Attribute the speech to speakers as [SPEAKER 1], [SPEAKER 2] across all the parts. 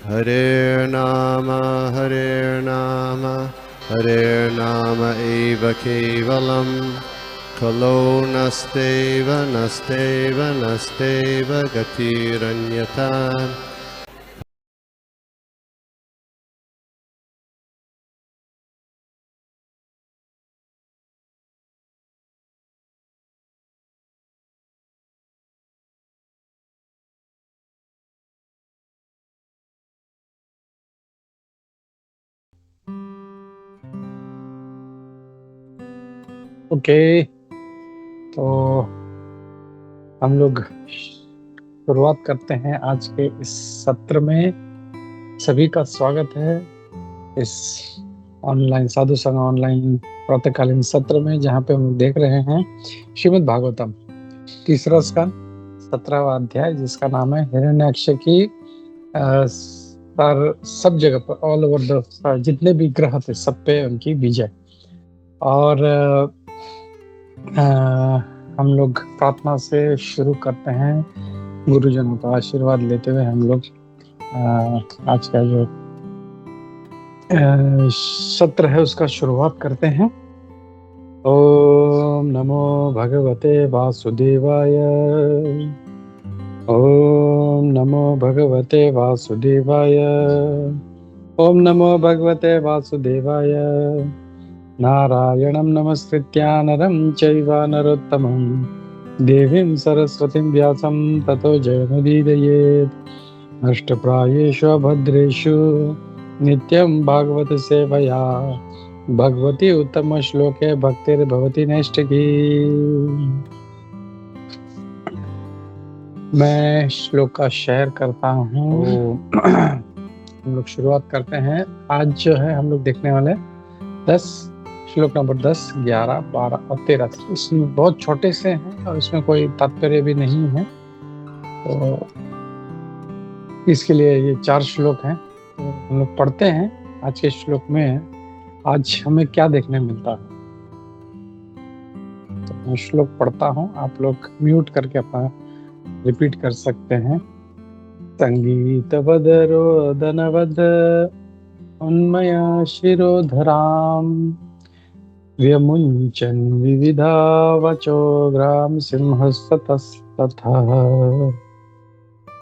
[SPEAKER 1] Hare Nama Hare Nama Eva Kevalam Kalo Nasteva Nasteva Nasteva Gatiranyata.
[SPEAKER 2] Okay, तो हम लोग शुरुआत करते हैं आज के इस सत्र में। सभी का स्वागत है इस ऑनलाइन साधु संग ऑनलाइन प्रातःकालीन सत्र में, जहाँ पे हम देख रहे हैं श्रीमद् भागवतम तीसरा स्कंद 17वां अध्याय, जिसका नाम है हिरण्याक्ष की सब जगह पर ऑल ओवर द जितने भी ग्रह थे सब पे उनकी विजय। और हम लोग प्रार्थना से शुरू करते हैं, गुरुजनों का आशीर्वाद लेते हुए हम लोग आज का जो सत्र है उसका शुरुआत करते हैं। ओम नमो भगवते वासुदेवाय। ओम नमो भगवते वासुदेवाय। ओम नमो भगवते वासुदेवाय। नारायणं नमस्कृत्य नरं चैव नरोत्तमं देवीं सरस्वतीं व्यासं ततो जयमुदीरयेत्। नष्टप्रायेषु अभद्रेषु नित्यं भागवत सेवया भगवती उत्तम श्लोके भक्तिर्भवति नैष्ठिकी। मैं श्लोक का शेयर करता हूँ। हम लोग शुरुआत करते हैं। आज जो है हम लोग देखने वाले 10 श्लोक नंबर 10, 11, 12 और 13। इसमें बहुत छोटे से हैं और इसमें कोई तात्पर्य भी नहीं है, तो इसके लिए ये 4 श्लोक हैं। तो हम लोग पढ़ते हैं आज के श्लोक में। आज हमें क्या देखने मिलता है, तो मैं श्लोक पढ़ता हूँ, आप लोग म्यूट करके अपना रिपीट कर सकते हैं। संगीत रोदनवद उन्मया शिरोधराम व्यमुञ्चन् विविधा वचो ग्राम सिंहस्ततस्ततः।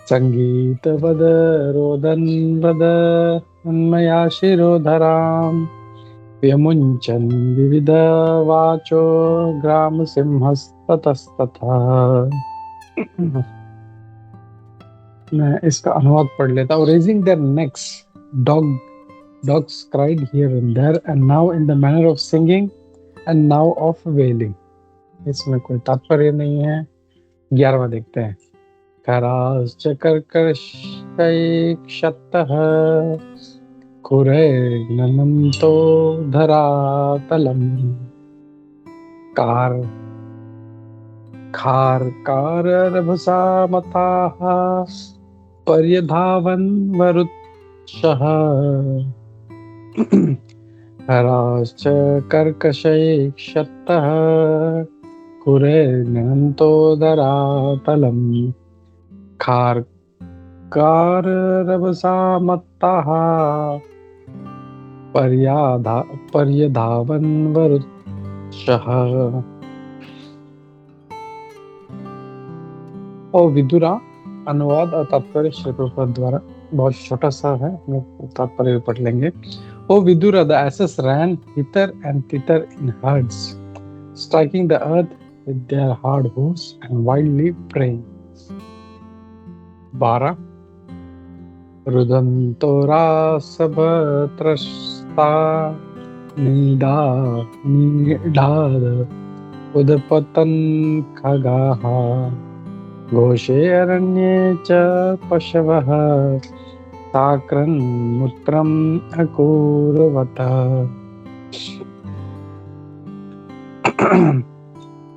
[SPEAKER 2] संगीतवद रोदन्वद उन्मया शिरोधराम व्यमुञ्चन् विविधा वाचो ग्राम सिंहस्ततस्ततः। मैं इसका अनुवाद पढ़ लेता हूँ। Raising their necks, dogs cried here and there, and now in the manner of singing, and now of wailing. इसमें कोई तात्पर्य नहीं है। 11वां देखते हैं। कराश्च कर्कशैक्षतः खुरैर्ननन्तो धरातलम्। खार्काररभसामताः पर्यधावन् वरुक्षः। हराश्च कर्कशैक्षतः खुरैर्ननन्तो धरातलम्। खार्काररभसामत्ताः पर्यधावन् वरुक्षः। ओ विदुरा, अनुवाद और तात्पर्य श्री प्रभुपाद द्वारा, बहुत छोटा सा है, हम तात्पर्य पढ़ लेंगे। O Vidura, the asses ran hither and thither in herds, striking the earth with their hard hoofs and wildly praying. 12 रुदन्तो नीडाद उदपतन् खगाः घोषे अरण्ये च पशवः साक्रन् मूत्रम् अकूर्वतः।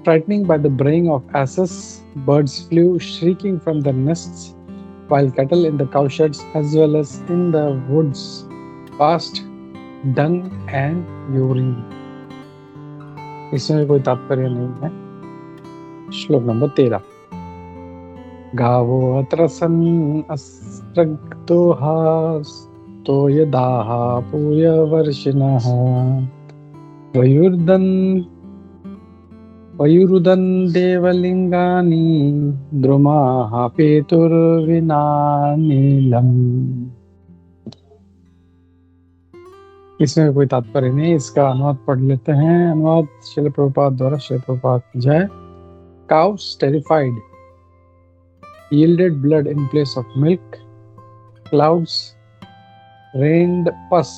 [SPEAKER 2] Frightening by the braying of asses, birds flew shrieking from their nests, while cattle in the cowsheds as well as in the woods passed dung and urine. इसमें कोई तात्पर्य नहीं है। श्लोक number 13। गावो अत्रसन् रक्तोहास्तो यदाः पूयवर्षिणः वयुरुदन् देवलिंगानि द्रुमाः पेतुर्विनानीलम्। इसमें कोई तात्पर्य नहीं, इसका अनुवाद पढ़ लेते हैं। अनुवाद श्रील प्रभुपाद द्वारा। श्रील प्रभुपाद जय। Cows terrified yielded blood in place of milk. Clouds rained pus,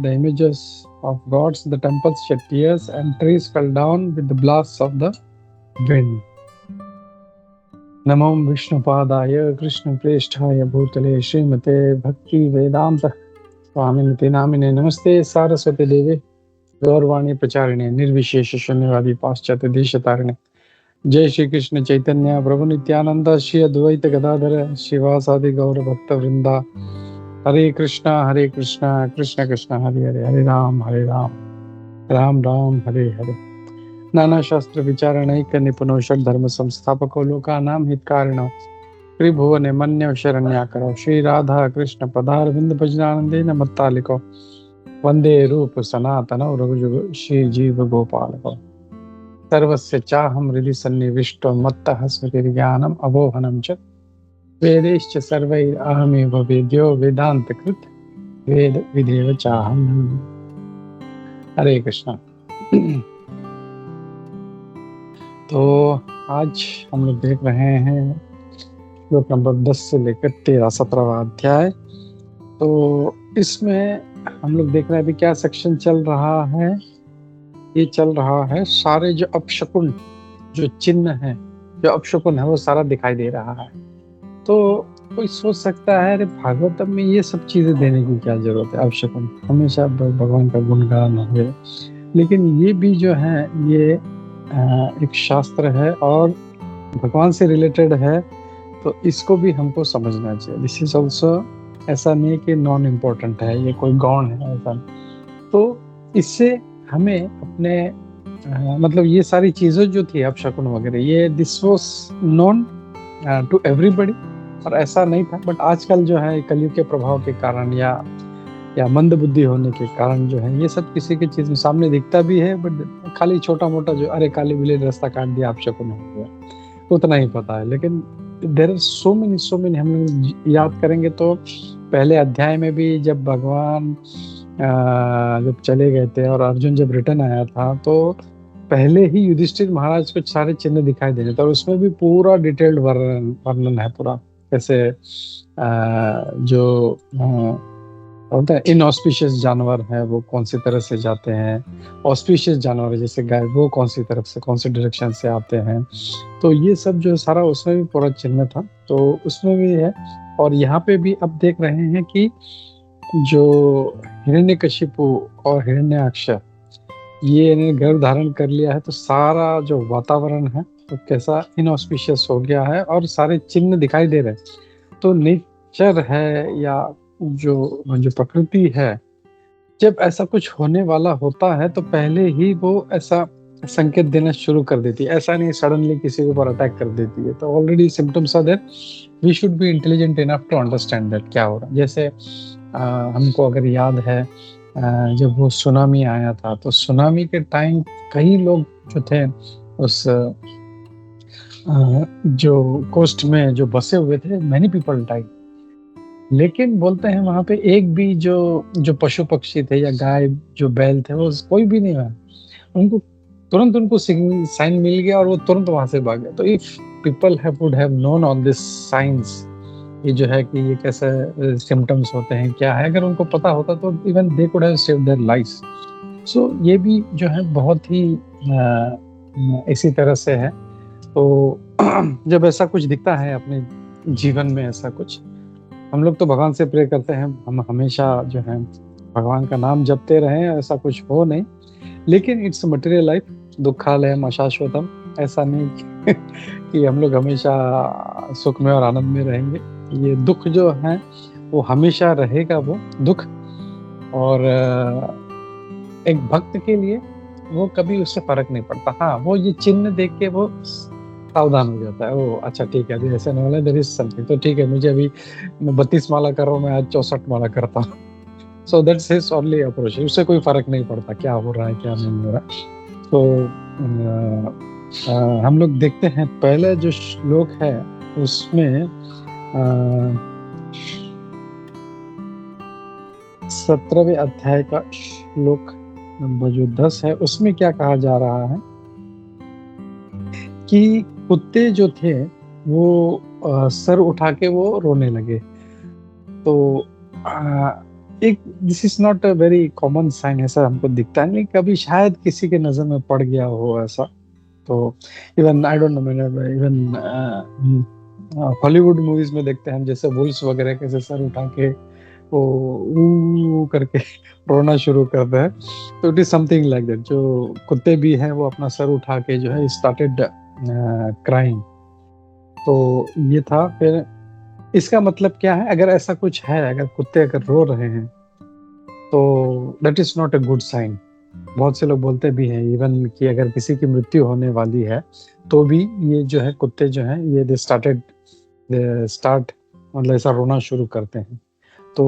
[SPEAKER 2] the images of gods. The temples shed tears, and trees fell down with the blasts of the wind. नमो विष्णुपादाय कृष्णप्रेष्ठाय भूतले श्रीमते भक्ति वेदांत स्वामिनिति नामिने। नमस्ते सारस्वती देवी गौरवाणी प्रचारिणे निर्विशेष शून्यवादी पाश्चात्य देशतारिणे। जय श्री कृष्ण चैतन्य प्रभु नित्यानंद श्री अद्वैत गदाधर शिवासादि गौर भक्त वृंदा। हरे कृष्णा कृष्ण कृष्ण हरे हरे, हरे राम राम राम हरे हरे। नाना शास्त्र विचारणैक निपुनो षड धर्म संस्थापको लोकानां हितकारिणो त्रिभुवने मन्यो शरण्याकरो। श्री राधा कृष्ण पदारविंद भजनानंदेन मत्तालिको वंदे रूप सनातनो रघुजुग श्री जीव गोपालको। सर्वस्य चाहं हृदि सन्निविष्टो मत्तः स्मृतिर्ज्ञानम् अबोहनं च वेदैश्च सर्वैरहमेव वेद्यो वेदान्तकृत वेद विदेव चाहं। हरे कृष्णा। तो आज हम लोग देख रहे हैं श्लोक नंबर 10 से लेकर 13 17वां अध्याय। तो इसमें हम लोग देख रहे हैं अभी क्या सेक्शन चल रहा है। ये चल रहा है सारे जो अपशकुन, जो चिन्ह है, जो अपशकुन है वो सारा दिखाई दे रहा है। तो कोई सोच सकता है अरे भागवतम में ये सब चीजें देने की क्या जरूरत है, अपशकुन हमेशा भगवान का गुणगान हो। लेकिन ये भी जो है ये एक शास्त्र है और भगवान से रिलेटेड है, तो इसको भी हमको समझना चाहिए। दिस इज ऑल्सो, ऐसा नहीं कि नॉन इम्पोर्टेंट है, ये कोई गौण है ऐसा। तो इससे हमें अपने मतलब ये सारी चीजें जो थी अपशकुन वगैरह, ये this was known to everybody और ऐसा नहीं था। बट आजकल जो है कलयुग के प्रभाव के कारण या मंद बुद्धि होने के कारण जो है ये सब किसी की चीज में सामने दिखता भी है, बट खाली छोटा मोटा जो अरे काली बिल्ली रास्ता काट दिया अपशकुन हो गया, उतना ही पता है। लेकिन देयर आर सो मेनी हम लोग याद करेंगे तो पहले अध्याय में भी जब भगवान जब चले गए थे और अर्जुन जब रिटर्न आया था तो पहले ही युधिष्ठिर महाराज को सारे चिन्ह दिखाई दे रहे थे और उसमें भी पूरा डिटेल्ड वर्णन है पूरा, कैसे जो होता है इनऑस्पिशियस जानवर है वो कौन सी तरह से जाते हैं, ऑस्पिशियस जानवर जैसे गाय वो कौन सी तरफ से कौन सी डायरेक्शन से आते हैं। तो ये सब जो सारा उसमें भी पूरा चिन्ह था, तो उसमें भी है। और यहाँ पे भी अब देख रहे हैं कि जो हिरण्यकशिपु और हिरण्याक्ष ये ने गर्भ धारण कर लिया है, तो सारा जो वातावरण है तो कैसा इनऑस्पिशियस हो गया है और सारे चिन्ह दिखाई दे रहे हैं। तो नेचर है या जो प्रकृति है, जब ऐसा कुछ होने वाला होता है तो पहले ही वो ऐसा संकेत देना शुरू कर देती है। ऐसा नहीं सडनली किसी के ऊपर अटैक कर देती है। तो already symptoms are there, we should be intelligent enough to understand that क्या हो रहा है। जैसे हमको अगर याद है जब वो सुनामी आया था, तो सुनामी के टाइम कई लोग जो थे उस जो कोस्ट में जो बसे हुए थे, मैनी पीपल डाइड। लेकिन बोलते हैं वहां पे एक भी जो पशु पक्षी थे या गाय जो बैल थे वो कोई भी नहीं हुआ। उनको तुरंत उनको साइन मिल गया और वो तुरंत वहां से भाग गया। तो if people would have known all this science, ये जो है कि ये कैसे सिम्टम्स होते हैं क्या है, अगर उनको पता होता तो even they could have saved their lives. So ये भी जो है बहुत ही इसी तरह से है। तो जब ऐसा कुछ दिखता है अपने जीवन में, ऐसा कुछ हम लोग तो भगवान से प्रे करते हैं, हम हमेशा जो है भगवान का नाम जपते रहें, ऐसा कुछ हो नहीं। लेकिन इट्स मटेरियल लाइफ, दुखालयम अशाश्वतम, ऐसा नहीं कि हम लोग हमेशा सुख में और आनंद में रहेंगे। ये दुख जो है वो हमेशा रहेगा, वो दुख। और एक भक्त के लिए वो कभी उससे फर्क नहीं पड़ता। हाँ, वो ये चिन्ह देख के वो सावधान हो जाता है। ओह अच्छा ठीक है, अभी ऐसे नहीं वाला, देयर इज समथिंग, तो ठीक है, मुझे अभी मैं 32 माला कर रहा हूँ, मैं आज 64 माला करता हूँ। So that's his only approach, उससे कोई फर्क नहीं पड़ता क्या हो रहा है क्या नहीं हो रहा। तो हम लोग देखते हैं पहले जो श्लोक है उसमें 17वें अध्याय का श्लोक नंबर जो 10 है, उसमें क्या कहा जा रहा है कि कुत्ते जो थे वो सर उठा के वो रोने लगे। तो एक this is not a very common sign, ऐसा हमको दिखता है नहीं, कभी शायद किसी के नजर में पड़ गया हो ऐसा। तो इवन आई डोंट नो, मैंने इवन हॉलीवुड मूवीज में देखते हैं हम, जैसे वुल्स वगैरह कैसे सर उठा के वो ऊ करके रोना शुरू करते हैं। तो it is something like that, जो कुत्ते भी हैं वो अपना सर उठा के जो है स्टार्टेड क्राइंग। तो ये था। फिर इसका मतलब क्या है, अगर ऐसा कुछ है, अगर कुत्ते अगर रो रहे हैं तो that is not a good sign. बहुत से लोग बोलते भी हैं इवन कि अगर किसी की मृत्यु होने वाली है तो भी ये जो है कुत्ते जो है ये दे स्टार्ट मतलब ऐसा रोना शुरू करते हैं। तो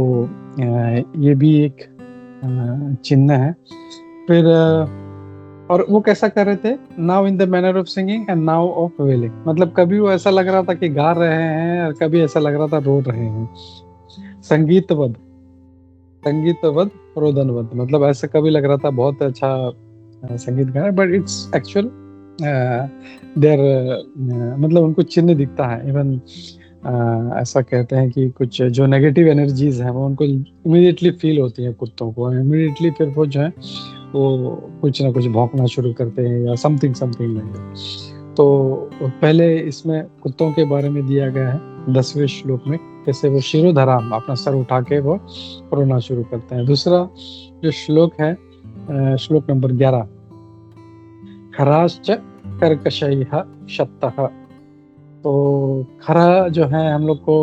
[SPEAKER 2] ये भी एक चिन्ह है। फिर और वो कैसा कर रहे थे, now in the manner of singing and now of wailing, मतलब कभी वो ऐसा लग रहा था कि गा रहे हैं और कभी ऐसा लग रहा था रो रहे हैं। संगीतवद संगीतवद रोदनवद, मतलब ऐसा कभी लग रहा था बहुत अच्छा संगीत गा रहे, बट इट्स एक्चुअल देयर, मतलब उनको चिन्ह दिखता है। इवन ऐसा कहते हैं कि कुछ जो नेगेटिव एनर्जीज हैं वो उनको इमीडिएटली फील होती हैं कुत्तों को, इमीडिएटली फिर वो जो है वो कुछ ना कुछ भौंकना शुरू करते हैं या समथिंग समथिंग लाइक। तो पहले इसमें कुत्तों के बारे में दिया गया है 10वें श्लोक में, कैसे वो शिरोधराम अपना सर उठा के वो रोना शुरू करते हैं। दूसरा जो श्लोक है श्लोक नंबर 11, खराश्च कर्कशैः शतः। तो खरा जो है हम लोग को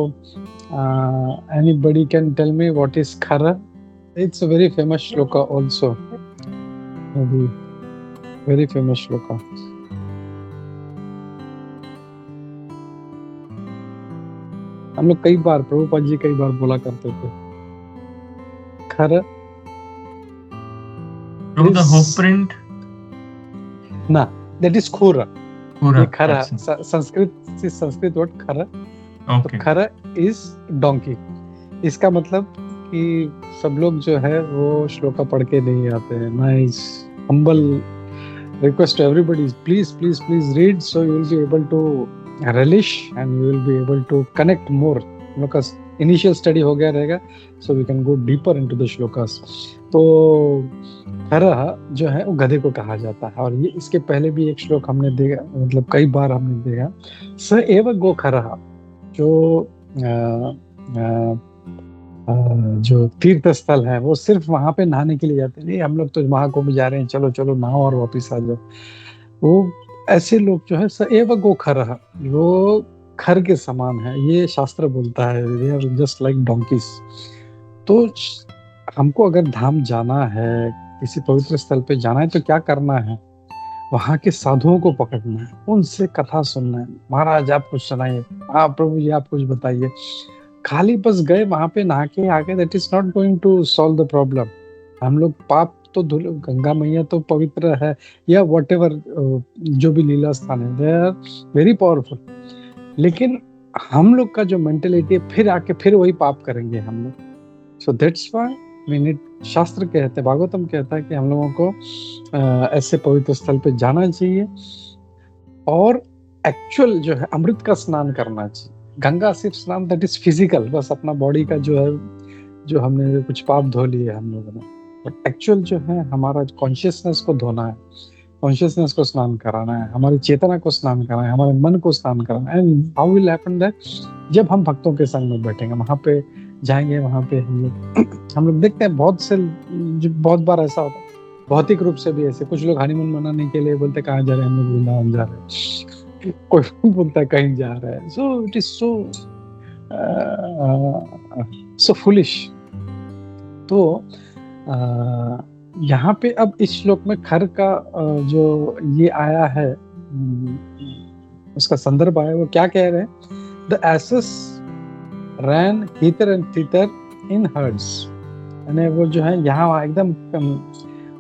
[SPEAKER 2] anybody can tell me what is खरा? It's a very famous shloka also, very famous shloka. हम लोग कई बार, प्रभुपाद जी कई बार बोला करते थे खर
[SPEAKER 3] From the hoof print?
[SPEAKER 2] ना, that is खुरा।
[SPEAKER 3] Pura.
[SPEAKER 2] ये खरा
[SPEAKER 3] अच्छा.
[SPEAKER 2] संस्कृत वर्ड खरा। तो
[SPEAKER 3] Okay.
[SPEAKER 2] खरा इज डोंकी। इसका मतलब कि सब लोग जो है वो श्लोका पढ़ के नहीं आते हैं। Nice humble request to everybody, please please please read, so you will be able to relish and you will be able to connect more, because initial study हो गया रहेगा, so we can go deeper into the shlokas। तो खरह जो है वो गधे को कहा जाता है, और ये इसके पहले भी एक श्लोक हमने देखा, मतलब कई बार हमने देखा, स एव गो खरह, जो जो तीर्थ स्थल है वो सिर्फ वहां पे नहाने के लिए जाते हैं, नहीं हम लोग तो महाकुंभ जा रहे हैं, चलो चलो नहाओ और वापिस आ जाओ। वो ऐसे लोग जो है स एव गो खरह, वो खर के समान है, ये शास्त्र बोलता है, they are just like donkeys. तो हमको अगर धाम जाना है, किसी पवित्र स्थल पे जाना है, तो क्या करना है, वहां के साधुओं को पकड़ना है, उनसे कथा सुनना है, महाराज आप कुछ सुनाइए, हाँ प्रभु जी आप कुछ बताइए। खाली बस गए वहां पे नहा के आगे, that is not going to solve the problem. हम लोग पाप तो धुल, गंगा मैया तो पवित्र है, या व्हाटएवर जो भी लीला स्थान है, दे आर वेरी पावरफुल, लेकिन हम लोग का जो मेंटेलिटी है, फिर आके फिर वही पाप करेंगे हम लोग। So that's why we need, शास्त्र कहते हैं, भागवतम कहता है कि हम लोगों को ऐसे पवित्र स्थल पे जाना चाहिए, और एक्चुअल जो है अमृत का स्नान करना चाहिए। गंगा सिर्फ स्नान, दैट इज फिजिकल, बस अपना बॉडी का जो है, जो हमने कुछ पाप धो लिए हम लोगों ने, बट एक्चुअल जो है हमारा कॉन्शियसनेस को धोना है, कॉन्शियसनेस को स्नान कराना है, हमारी चेतना को स्नान कराना है, हमारे मन को स्नान कराना है। And how will happen that, जब हम भक्तों के संग में बैठेंगे, वहां पे जाएंगे, वहां पे हम लोग देखते हैं बहुत से, बहुत बार ऐसा होता है, भौतिक रूप से भी ऐसे, कुछ लोग हनीमून मनाने के लिए बोलते कहाँ जा रहे हैं, हम लोग वृंदावन जा रहे हैं, कोई बोलता है कहीं जा रहा है। So it is so foolish. तो यहाँ पे अब इस श्लोक में खर का जो ये आया है, उसका संदर्भ आया, वो क्या कह रहे हैं? The asses ran hither and thither in herds, यानी वो जो है यहाँ वहाँ एकदम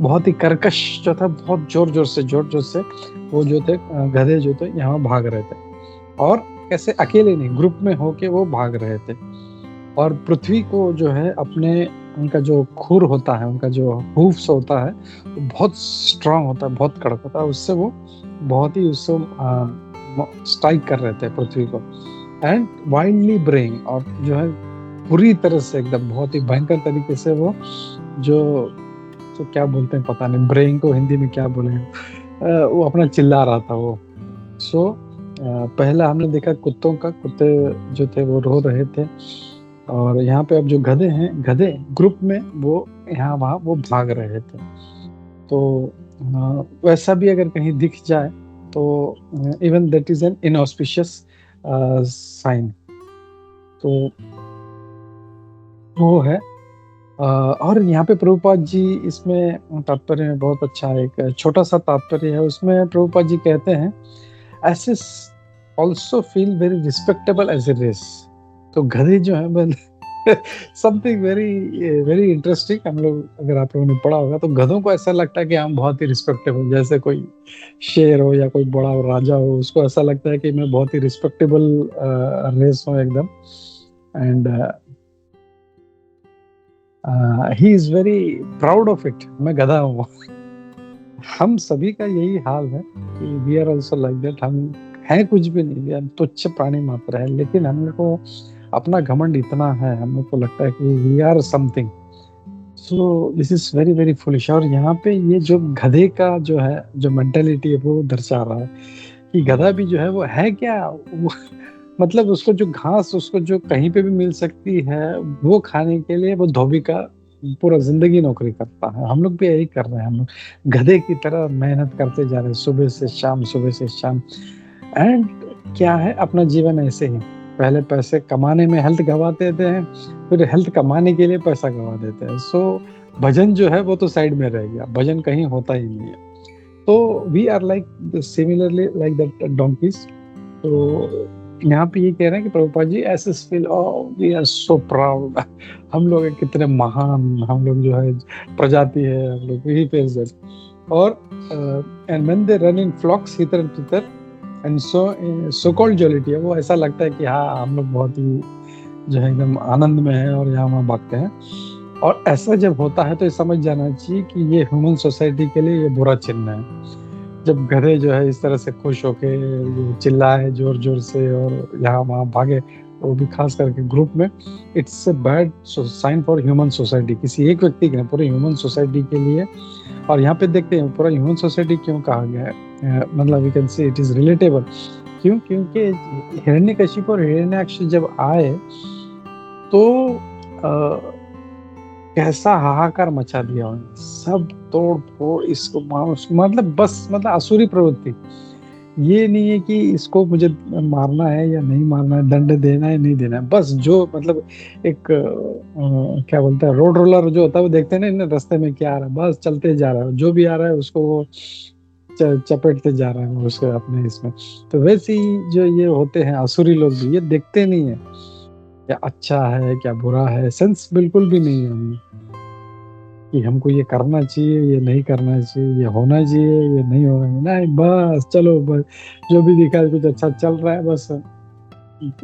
[SPEAKER 2] बहुत ही कर्कश जो था, बहुत जोर जोर से वो जो थे गधे जो थे यहाँ भाग रहे थे, और कैसे अकेले नहीं, ग्रुप में होके वो भाग रहे थे। और पृथ्वी को जो है अपने, उनका जो खुर होता है, उनका जो हूफ्स होता है, वो बहुत स्ट्रांग होता है, बहुत कड़क होता है, उससे वो बहुत ही उससे स्ट्राइक कर रहे थे पृथ्वी को। एंड वाइल्डली ब्रेइंग, और जो है पूरी तरह से एकदम बहुत ही भयंकर तरीके से वो जो क्या बोलते हैं पता नहीं, ब्रेइंग को हिंदी में क्या बोलेंगे, वो अपना चिल्ला रहा था वो। सो पहला हमने देखा कुत्ते जो थे वो रो रहे थे, और यहाँ पे अब जो गधे हैं, गधे ग्रुप में वो यहाँ वहाँ वो भाग रहे थे। तो वैसा भी अगर कहीं दिख जाए तो even that is an inauspicious sign, तो वो है। और यहाँ पे प्रभुपाद जी इसमें तात्पर्य में बहुत अच्छा एक छोटा सा तात्पर्य है, उसमें प्रभुपाद जी कहते हैं asses also feel very respectable as a race. तो गधे जो है समथिंग वेरी वेरी इंटरेस्टिंग, हम लोग, अगर आप लोगों ने पढ़ा होगा तो गधों को ऐसा लगता है कि हम बहुत ही रिस्पेक्टेबल, जैसे कोई शेर हो या कोई बड़ा राजा हो, उसको ऐसा लगता है कि मैं बहुत ही रिस्पेक्टेबल रेस हूँ एकदम। And he is very proud of it, मैं गधा हूँ। हम सभी का यही हाल है कि we are also like that, हम हैं कुछ भी नहीं, हम तुच्छ प्राणी मात्र है, लेकिन हम लोग को अपना घमंड इतना है, हम लोग को लगता है कि we are something. So this is very very foolish. और यहाँ पे ये जो गधे का जो है, जो मेंटेलिटी है, वो दर्शा रहा है कि गधा भी जो है वो है क्या, वो मतलब उसको जो घास, उसको जो कहीं पे भी मिल सकती है, वो खाने के लिए वो धोबी का पूरा जिंदगी नौकरी करता है। हम लोग भी यही कर रहे हैं, हम लोग गधे की तरह मेहनत करते जा रहे हैं, सुबह से शाम, सुबह से शाम। एंड क्या है, अपना जीवन ऐसे ही, पहले पैसे कमाने में हेल्थ गवा देते हैं, फिर हेल्थ कमाने के लिए पैसा गवा देते हैं। सो भजन जो है वो तो साइड में रह गया, भजन कहीं होता ही नहीं है। तो we are like similarly like that donkeys. तो यहाँ पे ये कह रहे हैं कि प्रभुपाद जी ऐसे feel, we are so proud, हम लोग कितने महान, हम लोग जो है प्रजाति है, हम लोग ही फेस दैट। और and when they run in flocks hither and thither and so called jollity है, वो ऐसा लगता है कि हाँ हम लोग बहुत ही जो है एकदम आनंद में है और यहाँ वहाँ भागते हैं। और ऐसा जब होता है तो ये समझ जाना चाहिए कि ये ह्यूमन सोसाइटी के लिए ये बुरा चिन्ह है। जब गधे जो है इस तरह से खुश होके चिल्लाए जोर जोर से और यहाँ वहाँ भागे, वो भी खास करके ग्रुप में, it's a bad sign for human society. किसी एक व्यक्ति के, पूरे ह्यूमन सोसाइटी के लिए। और यहाँ पे देखते हैं पूरा ह्यूमन सोसाइटी क्यों कहा गया है, मतलब we can say it is relatable. क्यों? क्योंकि हिरण्यकशिप और हिरण्याक्ष जब आए तो कैसा हाहाकार मचा दिया उन्होंने, सब तोड़ फोड़, इसको मानुस, मतलब बस, मतलब असुरी प्रवृत्ति। ये नहीं है कि इसको मुझे मारना है या नहीं मारना है, दंड देना है नहीं देना है, बस जो मतलब एक क्या बोलते हैं, रोड रोलर जो होता है, वो देखते हैं ना रास्ते में क्या आ रहा है, बस चलते जा रहा है, जो भी आ रहा है उसको वो चपेटते जा रहा है उसके अपने इसमें। तो वैसे ही जो ये होते हैं असुरी लोग भी, ये देखते नहीं है क्या अच्छा है क्या बुरा है, सेंस बिल्कुल भी नहीं है उनमें कि हमको ये करना चाहिए, ये नहीं करना चाहिए, ये होना चाहिए, ये नहीं होना चाहिए, नहीं, बस चलो, बस जो भी दिखा कुछ अच्छा चल रहा है, बस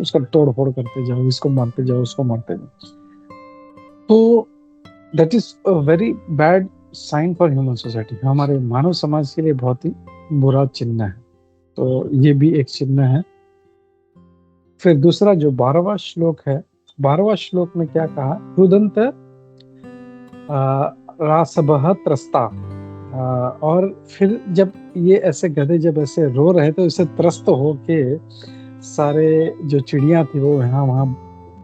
[SPEAKER 2] उसका तोड़ फोड़ करते जाओ, इसको मारते जाओ, उसको मारते जाओ। तो that is a very bad sign for human society, हमारे मानव समाज के लिए बहुत ही बुरा चिन्ह है। तो ये भी एक चिन्ह है। फिर दूसरा जो 12वां श्लोक है, 12वां श्लोक में क्या कहा, रुदंत रासबह त्रस्ता। और फिर जब ये ऐसे गधे जब ऐसे रो रहे थे, उससे त्रस्त होके सारे जो चिड़िया थी वो यहाँ वहाँ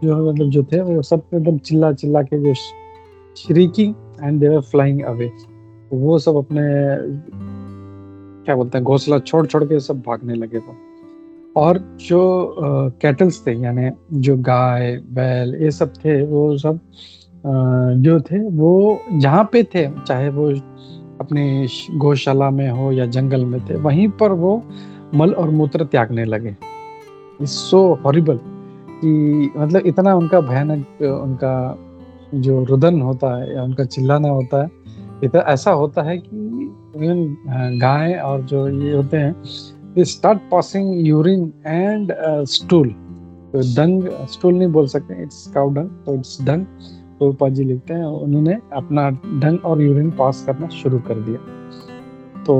[SPEAKER 2] जो मतलब जो थे वो सब एकदम चिल्ला चिल्ला के जो shrieking and they were flying away, वो सब अपने क्या बोलते हैं घोंसला छोड़ छोड़ के सब भागने लगे थे। और जो कैटल्स थे, यानी जो गाय बैल ये सब थे, वो सब जो थे वो जहाँ पे थे, चाहे वो अपनी गौशाला में हो या जंगल में थे, वहीं पर वो मल और मूत्र त्यागने लगे। इट्स सो हॉरिबल कि मतलब इतना उनका भयानक उनका जो रुदन होता है या उनका चिल्लाना होता है, इतना ऐसा होता है कि इवन गाय और जो ये होते हैं, they start passing urine and stool. तो डंग, स्टूल नहीं बोल सकते, इट्स काउ डंग, तो इट्स डंग। प्रभुपाद जी लिखते हैं उन्होंने अपना डंग और यूरिन पास करना शुरू कर दिया। तो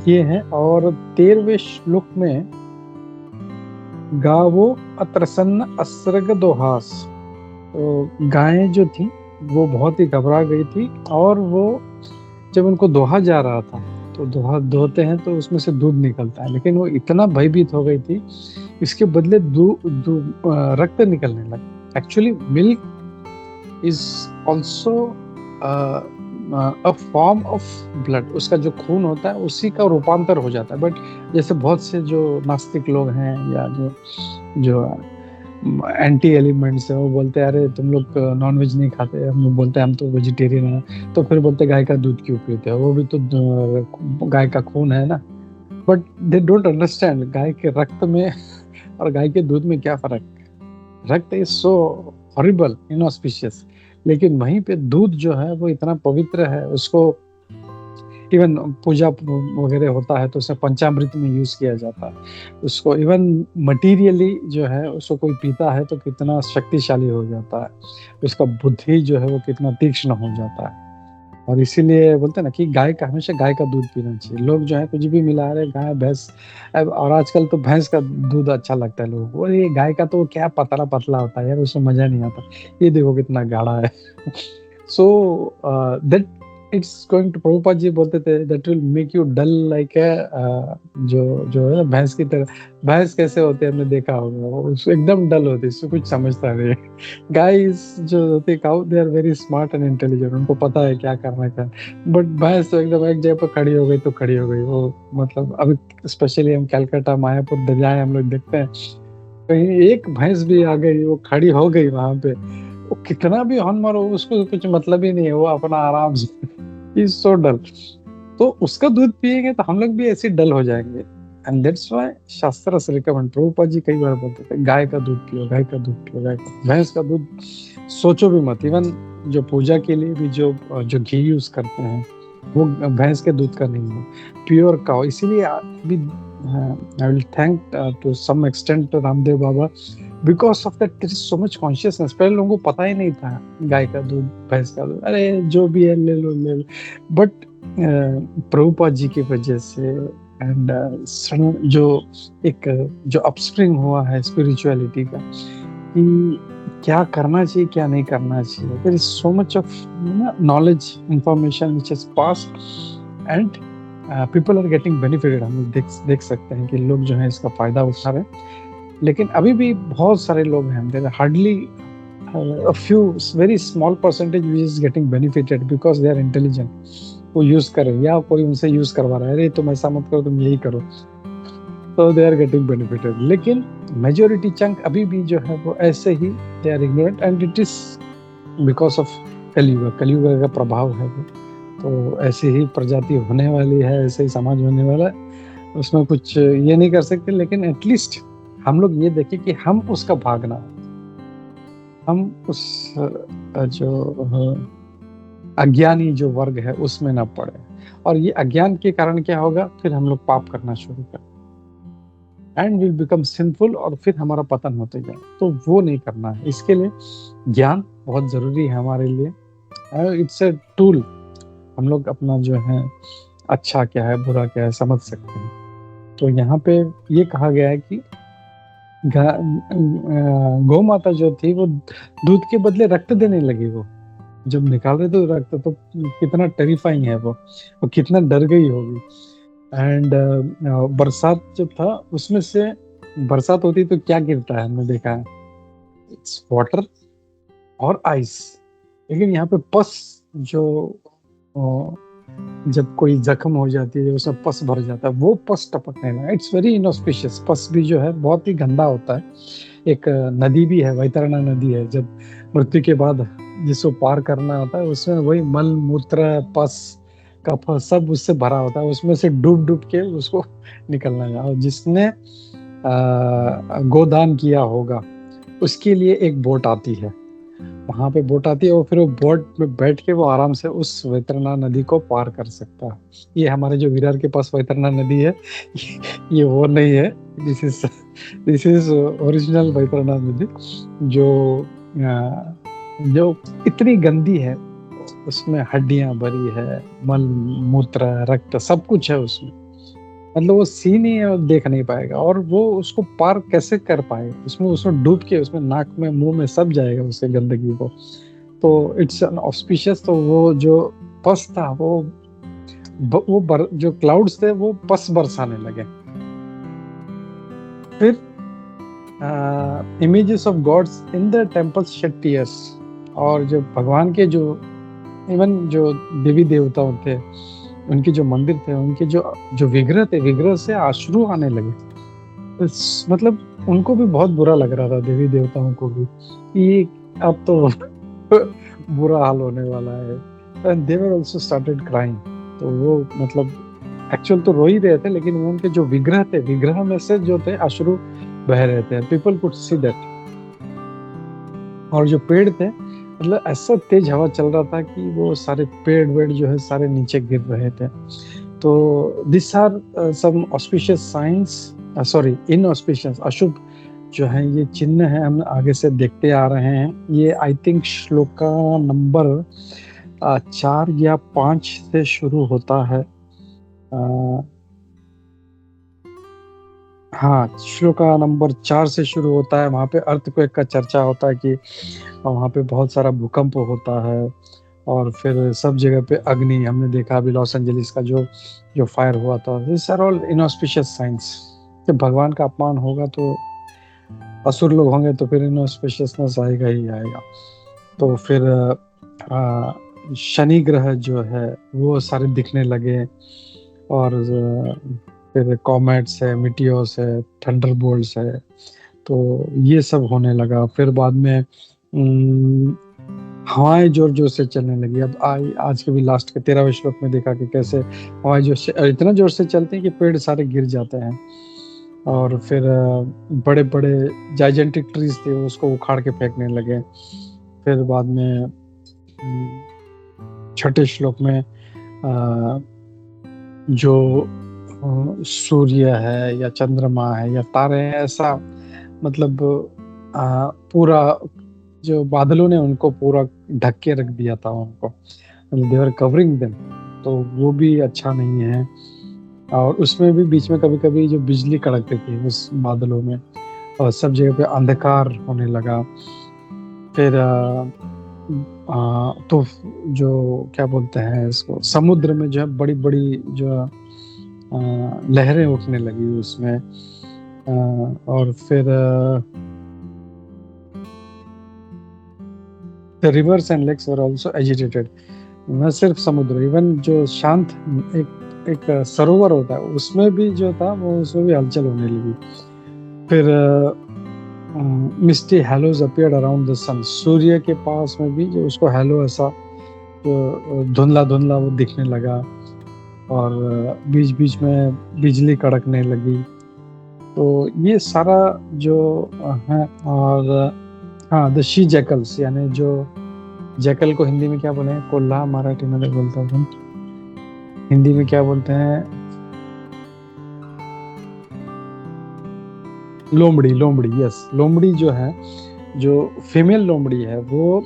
[SPEAKER 2] ये है। और 13वें श्लोक में गावो अत्रसन्न असृग दोहास, तो गायें जो थी वो बहुत ही घबरा गई थी, और वो जब उनको दोहा जा रहा था, तो दोहा दोहते हैं तो उसमें से दूध निकलता है, लेकिन वो इतना भयभीत हो गई थी, इसके बदले रक्त निकलने लगा। Actually milk is also a form of blood, उसका जो खून होता है उसी का रूपांतर हो जाता है। बट जैसे बहुत से जो नास्तिक लोग हैं या जो एंटी एलिमेंट्स है, वो बोलते हैं अरे तुम लोग नॉनवेज नहीं खाते, हम लोग बोलते हैं हम तो वेजिटेरियन हैं, तो फिर बोलते गाय का दूध क्यों पीते हो, वो भी तो गाय का खून है ना। बट दे डोंट अंडरस्टैंड गाय के रक्त में और गाय के दूध में क्या फर्क। रक्त इज सो हॉरिबल, इनऑस्पिशियस, लेकिन वहीं पे दूध जो है वो इतना पवित्र है, उसको इवन पूजा वगैरह होता है तो उसे पंचामृत में यूज किया जाता है। उसको इवन मटीरियली जो है उसको कोई पीता है तो कितना शक्तिशाली हो जाता है, उसका बुद्धि जो है वो कितना तीक्ष्ण हो जाता है। और इसीलिए बोलते हैं ना कि गाय का, हमेशा गाय का दूध पीना चाहिए। लोग जो है कुछ भी मिला रहे, गाय भैंस, और आजकल तो भैंस का दूध अच्छा लगता है लोगों को, और ये गाय का तो क्या पतला पतला होता है यार, उसमें मजा नहीं आता, ये देखो कितना गाढ़ा है। So that it's going to, Prabhupada ji बोलते थे that will make you dull like जो है ना भैंस की तरह। भैंस कैसे होते हैं हमने देखा होगा, वो एकदम डल होती है, उसको कुछ समझता नहीं। गाइस जो होते हैं cow, they are very smart and intelligent, उनको पता है क्या करना है। बट भैंस तो एकदम एक जगह पर खड़ी हो गई तो खड़ी हो गई। वो मतलब अभी स्पेशली हम कलकत्ता, मायापुर, दरियाए हम लोग देखते हैं, कहीं एक भैंस भी आ गई, वो खड़ी हो गई वहां पे, वो कितना भी हॉर्न मारो उसको कुछ मतलब ही नहीं है, वो अपना आराम से इज सो डल। तो उसका दूध पिएंगे तो हम लोग भी ऐसे डल हो जाएंगे। एंड दैट्स व्हाई शास्त्र से रिकमेंड, प्रभुपाद जी कई बार बोलते थे गाय का दूध पियो, गाय का दूध पियो, गाय का, भैंस का दूध सोचो भी मत। इवन जो पूजा के लिए भी जो घी यूज करते हैं वो भैंस के दूध का नहीं है, प्योर काउ। इसीलिए भी I will thank to some extent Ramdev Baba, because of that there is so much consciousness. पहले लोगों को पता ही नहीं था गाय का दूध, भैंस का दूध, अरे जो भी है ले लो। बट प्रभुपाद जी की वजह से एंड जो जो अपस्प्रिंग हुआ है स्पिरिचुअलिटी का, कि क्या करना चाहिए क्या नहीं करना चाहिए, there is so much of knowledge, information which has passed and people are getting benefited. हम लोग देख सकते हैं कि लोग जो है इसका फायदा उठा रहे हैं, लेकिन अभी भी बहुत सारे लोग हैं, there hardly a few very small percentage which is getting benefited because they are intelligent, वो यूज कर रहे हैं या कोई उनसे यूज करवा रहा है, अरे तुम ऐसा मत करो, तुम यही करो, तो दे आर गेटिंग बेनिफिटेड। लेकिन मेजोरिटी चंक अभी भी जो है वो ऐसे ही they are ignorant, and it is because of Kalyug का प्रभाव है वो। तो ऐसी ही प्रजाति होने वाली है, ऐसे ही समाज होने वाला है, उसमें कुछ ये नहीं कर सकते। लेकिन एटलीस्ट हम लोग ये देखें कि हम उसका भागना, हम उस जो अज्ञानी जो वर्ग है उसमें ना पड़े। और ये अज्ञान के कारण क्या होगा, फिर हम लोग पाप करना शुरू कर एंड विल बिकम सिंफुल, और फिर हमारा पतन होते जाए। तो वो नहीं करना है। इसके लिए ज्ञान बहुत जरूरी है हमारे लिए, इट्स ए टूल। हम लोग अपना जो है अच्छा क्या है बुरा क्या है समझ सकते हैं। तो यहाँ पे ये कहा गया है कि गौ माता जो थी वो दूध के बदले रक्त देने लगी। वो जब निकाल रहे थे रक्त, तो कितना टेरिफाइंग है वो कितना डर गई होगी। एंड बरसात जब था उसमें से बरसात होती तो क्या गिरता है, हमने देखा है इट्स वाटर और आइस। लेकिन यहाँ पे पस, जो जब कोई जख्म हो जाती है, जब उसमें पस भर जाता है, वो पस टपकने लगा। It's very inauspicious. पस भी जो है बहुत ही गंदा होता है। एक नदी भी है, वैतरणा नदी है, जब मृत्यु के बाद जिसको पार करना होता है उसमें वही मल मूत्र पस कफ सब उससे भरा होता है, उसमें से डूब डूब के उसको निकलना है। और जिसने गोदान किया होगा उसके लिए एक बोट आती है, वहां पे बोट आती है, और फिर वो बोट में बैठ के वो आराम से उस वैतरणा नदी को पार कर सकता है। ये हमारे जो विरार के पास वैतरणा नदी है, ये वो नहीं है, दिस इज ओरिजिनल वैतरणा नदी, जो जो इतनी गंदी है, उसमें हड्डियां भरी है, मल मूत्र रक्त सब कुछ है उसमें, मतलब वो सीन ही है, देख नहीं पाएगा, और वो उसको पार कैसे कर पाएगा, उसमें डूब के उसमें नाक में मुंह में सब जाएगा उसके गंदगी को। तो इट्स एन ऑस्पिशियस। तो वो जो पस था जो क्लाउड्स थे वो पस बरसाने लगे। फिर images of gods in the temples shed tears, और जो भगवान के जो इवन जो देवी देवताओं थे, उनके जो मंदिर थे, उनके जो विग्रह थे, विग्रह से अश्रु आने लगे। मतलब उनको भी बहुत बुरा लग रहा था, देवी देवताओं को भी, कि अब तो बुरा हाल होने वाला है। And they were also started crying. तो वो मतलब एक्चुअल तो रो ही रहे थे, लेकिन वो उनके जो विग्रह थे, विग्रह में से जो थे अश्रु बह रहे थे। People could see that. और जो पेड़ थे, मतलब ऐसा तेज हवा चल रहा था कि वो सारे पेड़ वेड़ जो है सारे नीचे गिर रहे थे। तो this are some auspicious signs, sorry inauspicious, अशुभ जो है ये चिन्ह है, हम आगे से देखते आ रहे हैं। ये आई थिंक श्लोका नंबर 4 या 5 से शुरू होता है। हाँ, श्लोका नंबर 4 से शुरू होता है। वहाँ पे अर्थक्वेक का चर्चा होता है कि वहाँ पे बहुत सारा भूकंप होता है, और फिर सब जगह पे अग्नि, हमने देखा अभी लॉस एंजलिस का जो फायर हुआ था। This are all inauspicious signs. जब भगवान का अपमान होगा तो असुर लोग होंगे, तो फिर इनऑस्पिशियसनेस आएगा ही आएगा। तो फिर शनि ग्रह जो है वो सारे दिखने लगे, और फिर कॉमेट्स है, मिटियोर्स है, थंडरबोल्ट्स है, तो ये सब होने लगा। फिर बाद में हवाएं जोर जोर से चलने लगी। अब आज के भी लास्ट के 13वें श्लोक में देखा कि कैसे हवाएं इतना जोर से चलते हैं कि पेड़ सारे गिर जाते हैं। और फिर बड़े बड़े जाइजेंटिक ट्रीज थे, उसको उखाड़ के फेंकने लगे। फिर बाद में 6ठे श्लोक में जो सूर्य है या चंद्रमा है या तारे हैं, ऐसा मतलब पूरा जो बादलों ने उनको पूरा ढक के रख दिया था उनको, दे वर कवरिंग देम। तो वो भी अच्छा नहीं है। और उसमें भी बीच में कभी कभी जो बिजली कड़कती थी उस बादलों में, और सब जगह पे अंधकार होने लगा। फिर तो जो क्या बोलते हैं इसको, समुद्र में जो है बड़ी बड़ी जो लहरें उठने लगी उसमें। और फिर the rivers and lakes were also agitated। न सिर्फ समुद्र, इवन जो शांत एक सरोवर होता है उसमें भी जो था वो, उसमें भी हलचल होने लगी। फिर मिस्टी हैलोज अपीयर्ड अराउंड द सन। सूर्य के पास में भी जो उसको हैलो ऐसा जो धुंधला धुंधला वो दिखने लगा, और बीच बीच में बिजली कड़कने लगी। तो ये सारा जो है। और हाँ, द शी जैकल्स, यानी जो जैकल को हिंदी में क्या बोले हैं, कोल्हा मराठी में बोलता हूँ, हिंदी में क्या बोलते हैं, लोमड़ी। लोमड़ी, यस, लोमड़ी जो है, जो फीमेल लोमड़ी है वो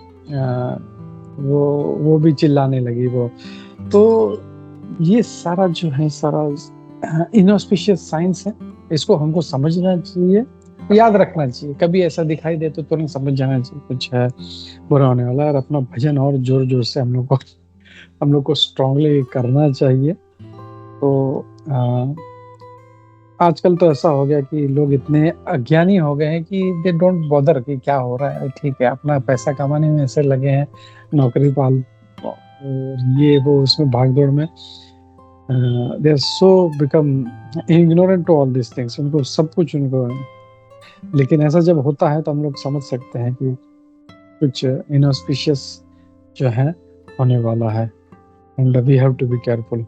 [SPEAKER 2] भी चिल्लाने लगी वो। तो ये सारा जो है सारा इनऑस्पिशियस साइंस है। इसको हमको समझना चाहिए, याद रखना चाहिए। कभी ऐसा दिखाई दे तो तुरंत समझ जाना चाहिए कुछ है बुरा होने वाला है, और अपना भजन और जोर जोर से हम लोग को स्ट्रांगली करना चाहिए। तो आजकल तो ऐसा हो गया कि लोग इतने अज्ञानी हो गए हैं कि दे डोंट बॉदर कि क्या हो रहा है। ठीक है, अपना पैसा कमाने में ऐसे लगे हैं, नौकरी पाल ये वो उसमें भागदौड़ में, they are so become ignorant to all this things. उनको सब कुछ उनको, लेकिन ऐसा जब होता है तो हम लोग समझ सकते हैं कि कुछ इनऑस्पिशियस जो है होने वाला है। And we have to be careful.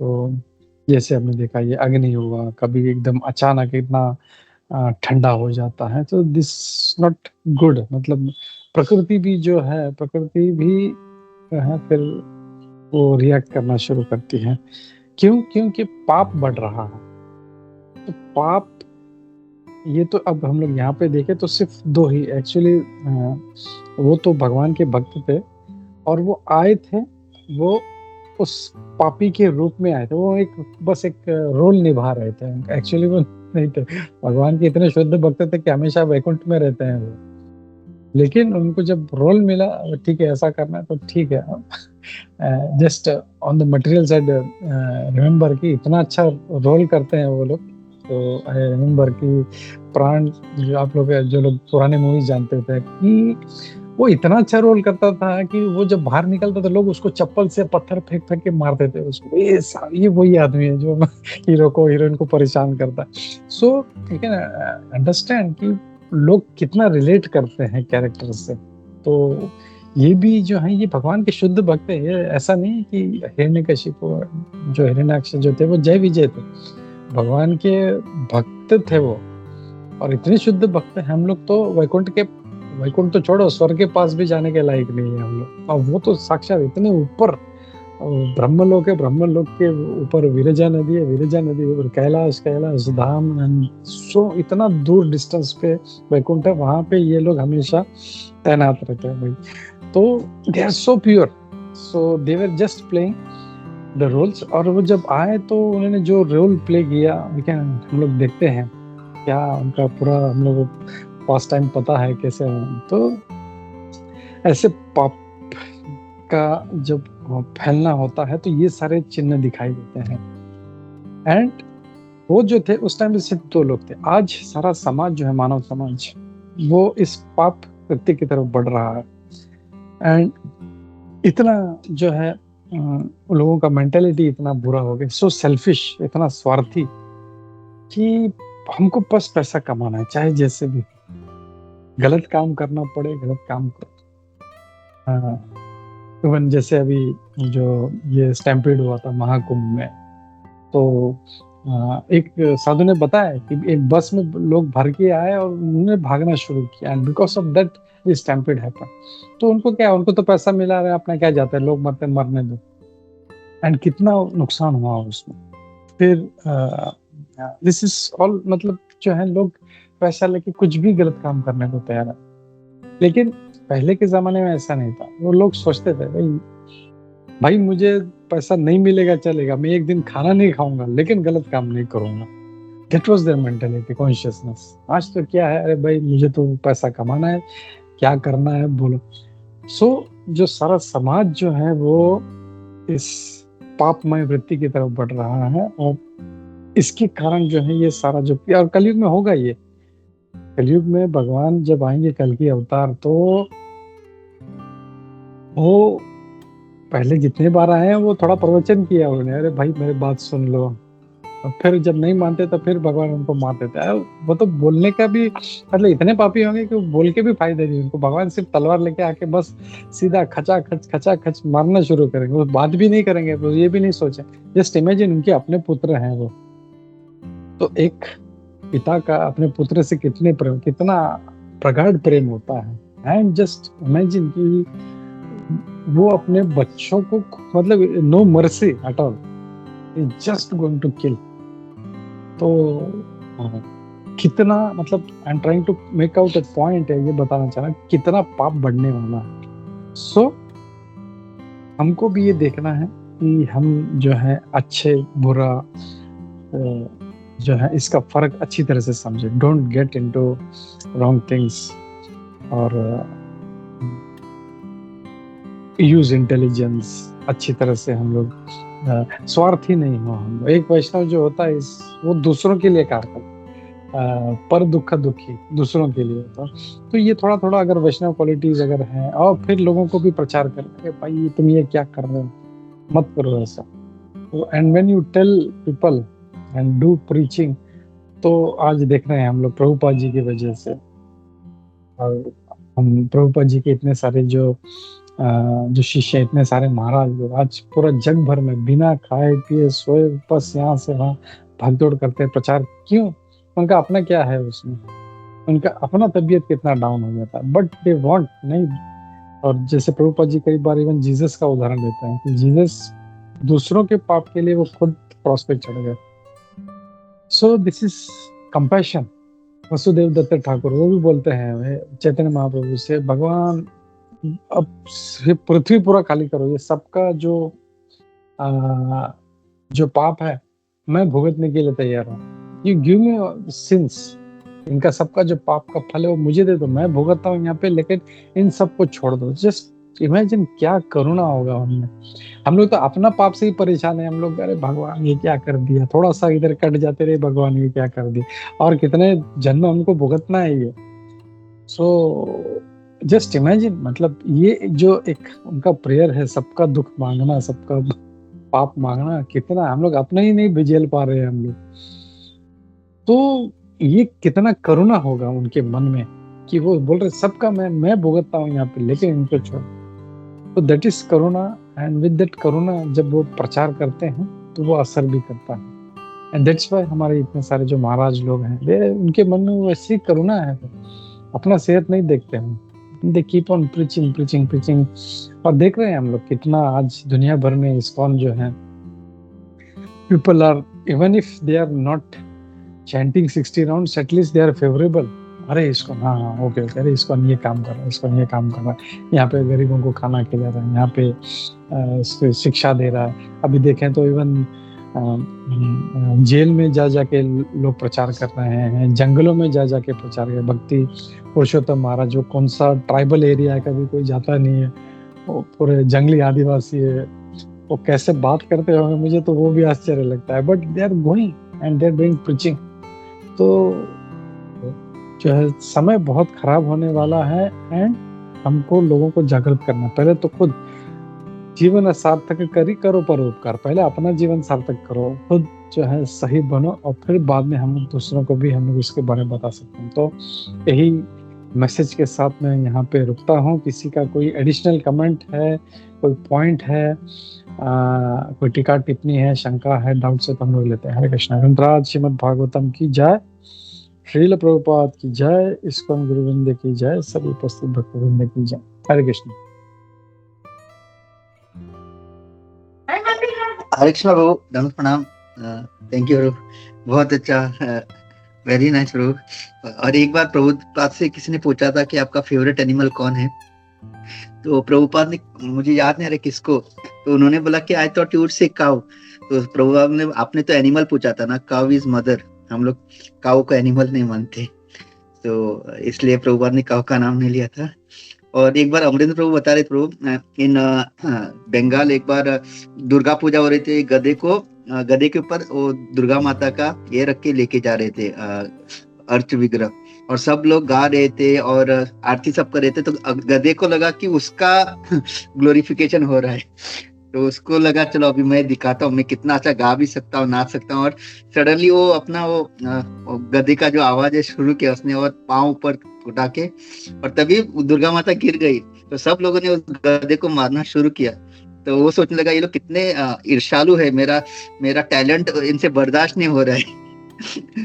[SPEAKER 2] तो जैसे हमने देखा ये अग्नि हुआ, कभी एकदम अचानक इतना ठंडा हो जाता है, तो दिस नॉट गुड। मतलब प्रकृति भी जो है, प्रकृति भी जो है फिर वो रिएक्ट करना शुरू करती है। क्यों? क्योंकि पाप बढ़ रहा है। तो पाप, ये तो अब हम लोग यहाँ पे देखें तो सिर्फ दो ही एक्चुअली, वो तो भगवान के भक्त थे और वो आए थे, वो उस पापी के रूप में आए थे। वो बस एक रोल निभा रहे थे, एक्चुअली वो नहीं थे। भगवान के इतने शुद्ध भक्त थे कि हमेशा वैकुंठ में रहते हैं वो, लेकिन उनको जब रोल मिला, ठीक है ऐसा करना है तो ठीक है। Just on the material side remember कि इतना अच्छा रोल करते हैं वो लोग। तो आई रिमेम्बर कि प्राण, जो आप लोग जो लोग पुराने मूवीज जानते थे, कि वो इतना अच्छा रोल करता था कि वो जब बाहर निकलता था लोग उसको चप्पल से पत्थर फेंक फेंक के मारते थे उसको। ये वही आदमी है जो हीरो को, हीरोइन को परेशान करता है। सो यू कैन अंडरस्टैंड कि लोग कितना रिलेट करते हैं कैरेक्टर से। तो ये भी जो है ये भगवान के शुद्ध भक्त है। ये ऐसा नहीं कि हिरण्यकशिपु जो हिरण्याक्ष जो थे वो जय विजय थे, भगवान के भक्त थे वो, और इतने शुद्ध भक्त हैं। हम लोग तो वैकुंठ तो छोड़ो, स्वर्ग के पास भी जाने के लायक नहीं है हम लोग, और वो तो साक्षात इतने ऊपर ब्रह्मलोक है, ब्रह्मलोक के ऊपर विरजा नदी है, विरजा नदी ऊपर कैलाश धाम, सो इतना दूर डिस्टेंस पे वैकुंठ है, वहां पे ये लोग हमेशा तैनात रहते हैं भाई। तो they are so pure, so they were just playing the roles. और वो जब आए तो उन्होंने जो रोल प्ले किया, हम लोग देखते हैं क्या उनका पूरा हम लोग पास्ट टाइम पता है कैसे है। तो ऐसे पाप का जब फैलना होता है तो ये सारे चिन्ह दिखाई देते हैं। एंड वो जो थे उस टाइम सिर्फ 2 लोग थे। आज सारा समाज जो है, मानव समाज, वो इस पाप कृत्य की तरफ बढ़ रहा है। एंड इतना जो है लोगों का मेंटेलिटी इतना बुरा हो गया, सो सेल्फिश, इतना स्वार्थी कि हमको बस पैसा कमाना है, चाहे जैसे भी गलत काम करना पड़े गलत काम करो। इवन जैसे अभी जो ये स्टैम्पीड हुआ था महाकुंभ में, तो एक साधु ने बताया कि एक बस में लोग भर के आए और उन्होंने भागना शुरू किया, and because of that this stampede happen. तो उनको क्या, उनको तो पैसा मिला रहा है, अपना क्या जाता है, लोग मरते मरने दो। एंड कितना नुकसान हुआ उसमें। फिर दिस इज ऑल, मतलब जो है लोग पैसा लेके कुछ भी गलत काम करने को तैयार है। लेकिन पहले के जमाने में ऐसा नहीं था। वो लोग सोचते थे भाई मुझे पैसा नहीं मिलेगा चलेगा, मैं एक दिन खाना नहीं खाऊंगा लेकिन गलत काम नहीं करूंगा। That was their mentality, consciousness. आज तो क्या है, अरे भाई मुझे तो पैसा कमाना है, क्या करना है बोलो। सो जो सारा समाज जो है वो इस पापमय वृत्ति की तरफ बढ़ रहा है, और इसके कारण जो है ये सारा जो, और कलयुग में होगा ये, कलयुग में भगवान जब आएंगे कल की अवतार, तो वो पहले जितने बार आए हैं वो थोड़ा प्रवचन किया उन्होंने, अरे भाई मेरी बात सुन लो। और फिर जब नहीं मानते तो फिर भगवान उनको मार देते हैं। वो तो बोलने का भी मतलब इतने पापी होंगे कि वो बोल के भी फायदे नहीं उनको। भगवान सिर्फ तलवार लेके आके बस सीधा खचा खच मारना शुरू करेंगे, वो बात भी नहीं करेंगे, वो ये भी नहीं सोचे। जस्ट इमेजिन, उनके अपने पुत्र हैं वो, तो एक पिता का अपने पुत्र से कितना प्रगाढ़ प्रेम होता है। एंड जस्ट इमेजिन कि वो अपने बच्चों को, मतलब no mercy at all, just going to kill. तो कितना, मतलब I am trying to make out a point है, ये बताना चाह रहा कितना पाप बढ़ने वाला है। सो हमको भी ये देखना है कि हम जो है अच्छे बुरा जो है इसका फर्क अच्छी तरह से समझे। Don't get into wrong things, और यूज इंटेलिजेंस अच्छी तरह से। हम लोग स्वार्थी नहीं हो। हम एक वैष्णव जो होता है वो दूसरों के लिए कार्य करता है, पर दुखी दूसरों के लिए होता। तो ये थोड़ा थोड़ा अगर वैष्णव क्वालिटीज अगर हैं, और फिर लोगों को भी प्रचार करें, भाई तुम ये क्या कर रहे हो, मत करो ऐसा। तो and when you tell people and do preaching, तो आज देख रहे हैं हम लोग प्रभुपाद जी की वजह से, और हम प्रभुपाद जी के इतने सारे जो जो शिष्य इतने सारे महाराज लोग आज पूरा जग भर में बिना खाए पिए सोए बस यहाँ से वहाँ भागदौड़ करते हैं, प्रचार क्यों? उनका अपना क्या है उसमें? उनका अपना तबीयत कितना डाउन हो जाता है, बट दे वांट नहीं। और जैसे प्रभुपाद जी कई बार इवन जीसस का उदाहरण देते हैं कि जीसस दूसरों के पाप के लिए वो खुद क्रॉस पे चढ़ गए। So this is compassion. Vasudev Datta Thakur वो भी बोलते हैं चैतन्य महाप्रभु से, भगवान अब पृथ्वी पूरा खाली करो, ये सबका जो पाप है मैं भुगतने के लिए तैयार हूँ। यू गिव मी सिंस, इनका सबका जो पाप का फल है वो मुझे दे दो, मैं भुगतता हूँ यहाँ पे, लेकिन इन सबको छोड़ दो। जस्ट इमेजिन क्या करुणा होगा उनमें। हम लोग तो अपना पाप से ही परेशान है। हम लोग अरे भगवान ये क्या कर दिया, थोड़ा सा इधर कट जाते रहे, भगवान ये क्या कर दिया, और कितने जन्म हमको भुगतना है ये। सो जस्ट इमेजिन, मतलब ये जो एक उनका प्रेयर है, सबका दुख मांगना, सबका पाप मांगना, कितना हम लोग अपना ही नहीं झेल पा रहे हैं हम लोग। तो ये कितना करुणा होगा उनके मन में कि वो बोल रहे सबका मैं भुगतता हूँ यहाँ पे, लेकिन इनको छोड़। तो that is karuna, and with that karuna जब वो प्रचार करते हैं तो वो असर भी करता है। एंड दैट्स व्हाई हमारे इतने सारे जो महाराज लोग हैं, वे उनके मन में वैसी करुणा है, अपना सेहत नहीं देखते हैं, दे कीप ऑन प्रीचिंग। और देख रहे हैं हम लोग कितना आज दुनिया भर में इस्कॉन जो है, people are even if they are not chanting 60 rounds, at least they are favourable. अरे इसको हाँ ओके, अरे इसको ये काम कर रहा है, इसको ये काम कर रहा है, यहाँ पे गरीबों को खाना खिला रहा है, यहाँ पे शिक्षा दे रहा है। अभी देखें तो इवन जेल में जा जाके लोग प्रचार कर रहे हैं, जंगलों में जा जाके प्रचार कर। भक्ति पुरुषोत्तम महाराज, वो कौन सा ट्राइबल एरिया है, कभी कोई जाता नहीं है, वो पूरे जंगली आदिवासी है, वो कैसे बात करते होंगे, मुझे तो वो भी आश्चर्य लगता है। But they are going and they are doing preaching. तो जो है समय बहुत खराब होने वाला है, एंड हमको लोगों को जागृत करना। पहले तो खुद जीवन सार्थक करो परोपकार, पहले अपना जीवन सार्थक करो, खुद जो है सही बनो, और फिर बाद में हम दूसरों को भी हम लोग इसके बारे में बता सकते हैं। तो यही मैसेज के साथ मैं यहाँ पे रुकता हूँ। किसी का कोई एडिशनल कमेंट है, कोई पॉइंट है, कोई टीका टिप्पणी है, शंका है, डाउट से तो हम लोग लेते हैं। हरे कृष्णा। ग्रंथराज श्रीमद् भागवतम की जय, श्रील प्रभुपाद की जय, इस्कॉन गुरुवृंद की जय, सभी उपस्थित भक्तवृंद की जय। हरे कृष्ण।
[SPEAKER 4] हरे कृष्णा प्रभु, धन्यवाद, प्रणाम, थैंक यू प्रभु, बहुत अच्छा, वेरी नाइस प्रभु। और एक बार प्रभुपाद से किसी ने पूछा था कि आपका फेवरेट एनिमल कौन है, तो प्रभुपाद ने, मुझे याद नहीं आ रहा किसको, तो उन्होंने बोला कि I thought you would say काऊ। तो प्रभुपाद ने, आपने तो एनिमल पूछा था ना, काऊ इज मदर, हम लोग काऊ को एनिमल नहीं मानते, तो इसलिए प्रभुपाद ने काऊ का नाम नहीं लिया था। और एक बार अमरेंद्र प्रभु बता रहे प्रभु, इन बंगाल एक बार दुर्गा पूजा हो रही थी, गधे के ऊपर वो दुर्गा माता का ये रख के लेके जा रहे थे अर्थ विग्रह, और सब लोग गा रहे थे और आरती सब कर रहे थे। तो गधे को लगा कि उसका ग्लोरिफिकेशन हो रहा है, तो उसको लगा चलो अभी मैं दिखाता हूँ, मैं कितना अच्छा गा भी सकता हूँ, नाच सकता हूँ। और सडनली वो अपना वो गधे का जो आवाज है शुरू किया उसने, और पाँव ऊपर उठा के, और तभी दुर्गा माता गिर गई। तो सब लोगों ने उस गधे को मारना शुरू किया। तो वो सोचने लगा ये लोग कितने ईर्ष्यालु है, मेरा टैलेंट इनसे बर्दाश्त नहीं हो रहा है।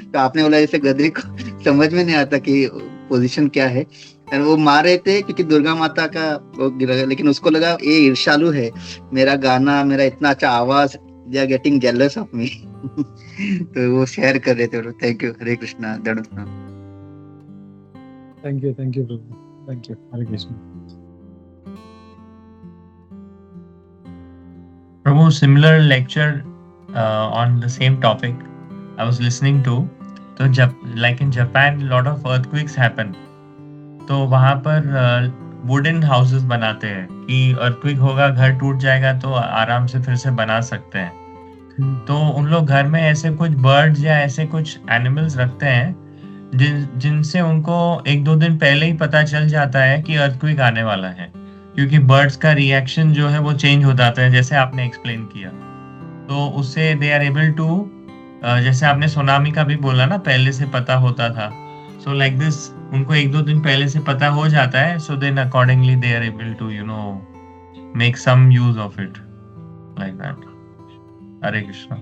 [SPEAKER 4] तो आपने बोला जैसे गधे को समझ में नहीं आता कि पोजीशन क्या है, और वो मार रहे थे क्योंकि दुर्गा माता का वो गिरा, लेकिन उसको लगा ये ईर्ष्यालु है, मेरा गाना, मेरा इतना अच्छा आवाज, they are getting jealous of me. तो वो शेयर कर रहे थे। Thank you, Hare Krishna,
[SPEAKER 2] thank you Prabhu, thank you, Hare Krishna.
[SPEAKER 3] Prabhu, similar lecture on the same topic I was listening to. तो like in Japan, lot of earthquakes happen. तो वहाँ पर wooden houses बनाते हैं कि अर्थक्वेक होगा, घर टूट जाएगा तो आराम से फिर से बना सकते हैं। तो उन लोग घर में ऐसे कुछ बर्ड्स या ऐसे कुछ एनिमल्स रखते हैं जिनसे उनको 1-2 दिन पहले ही पता चल जाता है कि अर्थक्वेक आने वाला है, क्योंकि बर्ड्स का रिएक्शन जो है वो चेंज हो जाता है, जैसे आपने एक्सप्लेन किया। तो उससे दे आर एबल टू, जैसे आपने सुनामी का भी बोला ना, पहले से पता होता था, सो लाइक दिस उनको 1-2 दिन पहले से पता हो जाता है, so then accordingly they are able to make some use of it like that. Hare Krishna.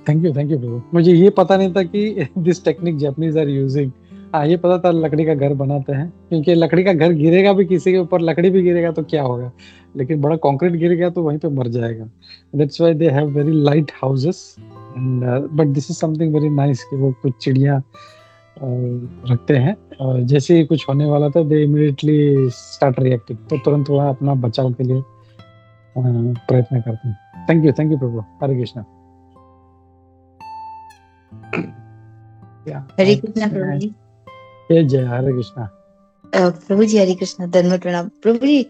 [SPEAKER 2] Thank you Prabhu. मुझे ये पता नहीं था कि this technique Japanese are using. हाँ, ये पता था लकड़ी का घर बनाते हैं, क्योंकि लकड़ी का घर गिरेगा भी, किसी के ऊपर लकड़ी भी गिरेगा तो क्या होगा, लेकिन बड़ा कंक्रीट गिर गया तो वहीं पे मर जाएगा। That's why they have very light houses and but this is something very nice कि वो कुछ चिड़िया रखते हैं और जैसे ही कुछ होने वाला था दे इमीडिएटली स्टार्ट रिएक्टिंग, तो तुरंत वह अपना बचाव के लिए प्रयत्न करते हैं। थैंक यू प्रभु। हरे कृष्णा।
[SPEAKER 5] हरे कृष्णा प्रभु जी।
[SPEAKER 2] जय हरे कृष्णा।
[SPEAKER 5] प्रभु जी हरे कृष्णा, धन्यवाद प्रणाम। प्रभु जी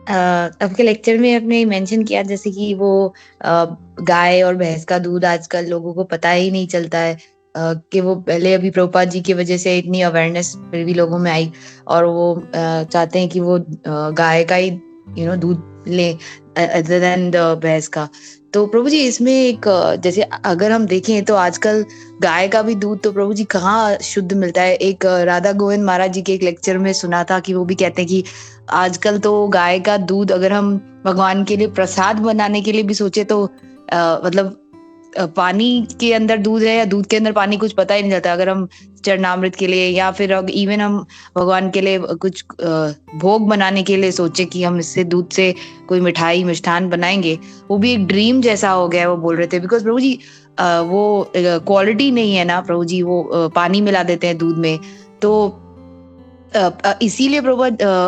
[SPEAKER 5] आपके लेक्चर में आपने मेंशन किया जैसे कि वो गाय और भैंस का दूध आजकल लोगों को पता ही नहीं चलता है, कि वो पहले अभी प्रभुपाद जी की वजह से इतनी अवेयरनेस फिर भी लोगों में आई और वो चाहते हैं कि वो गाय का ही दूध ले अदर देन भैंस का। तो प्रभु जी इसमें एक जैसे अगर हम देखें तो आजकल गाय का भी दूध तो प्रभु जी कहाँ शुद्ध मिलता है। एक राधा गोविंद महाराज जी के एक लेक्चर में सुना था कि वो भी कहते हैं कि आजकल तो गाय का दूध अगर हम भगवान के लिए प्रसाद बनाने के लिए भी सोचे तो मतलब पानी के अंदर दूध है या दूध के अंदर पानी, कुछ पता ही नहीं चलता। अगर हम चरणामृत के लिए या फिर इवन हम भगवान के लिए कुछ भोग बनाने के लिए सोचे कि हम इससे दूध से कोई मिठाई मिष्ठान बनाएंगे, वो भी एक ड्रीम जैसा हो गया है, वो बोल रहे थे। बिकॉज प्रभु जी वो क्वालिटी नहीं है ना प्रभु जी, वो पानी मिला देते हैं दूध में। तो इसीलिए प्रभु